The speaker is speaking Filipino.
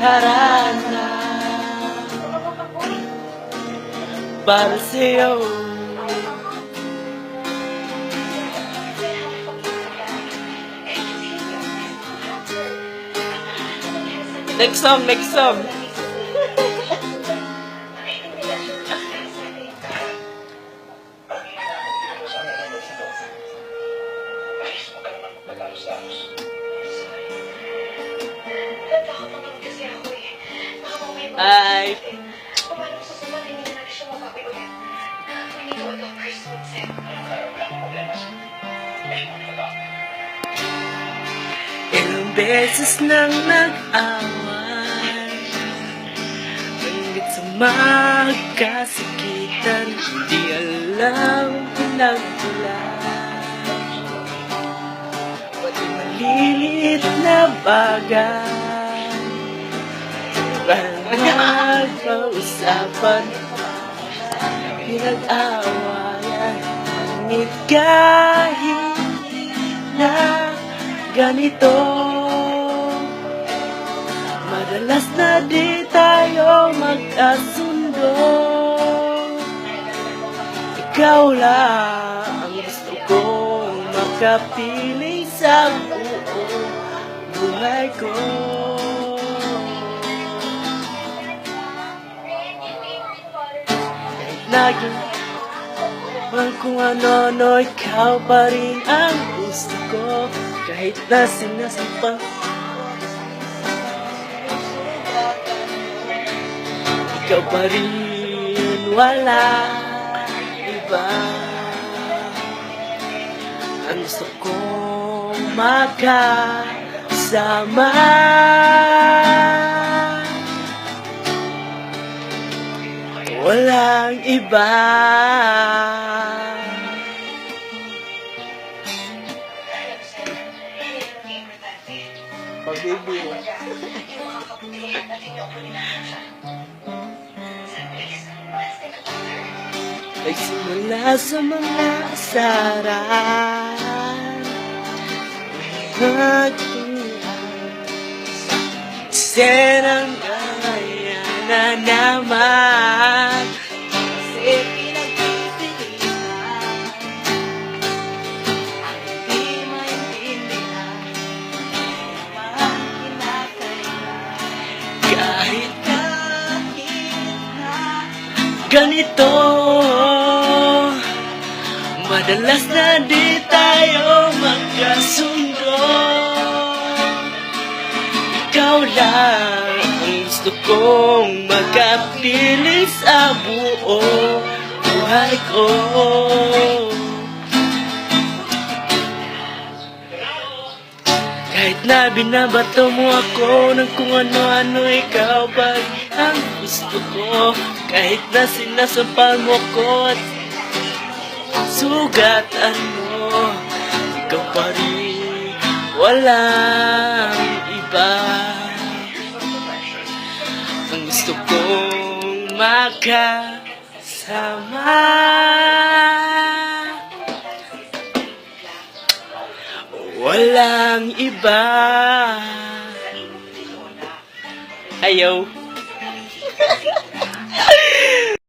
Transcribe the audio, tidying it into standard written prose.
harana para sa'yo. Next song, next song. Ay. Ilang beses nang nag-away, hanggang sa magkasikitan, hindi alam pinagmulan. Pati maliliit na bagay, parang magpausapan, pinag-awayan, ngunit kahit na ganito, madalas na di tayo magkasundo. Ikaw lang ang gusto kong makapiling sa buong buhay ko. Naging man kung ano-ano, ikaw pa rin ang gusto ko. Kahit na sinasampa, ikaw pa rin, wala iba. Ang gusto kong makasama, walang iba. Pag-ibig. Nagsimula sa mga asaran, hanggang ngayon na naman. Kasi pinagpipilitan ang hindi maintindihan, ang kinakailan. Kahit na ganito, madalas na di tayo magkasundo. Ikaw lang ang gusto kong makapiling sa buong buhay ko. Kahit na binabato mo ako ng kung ano-ano, ikaw pa ang gusto ko. Kahit na sinasampal mo ko at sugatan mo, ikaw pa rin, walang iba. Ang gusto kong makasama, walang iba. Ayaw.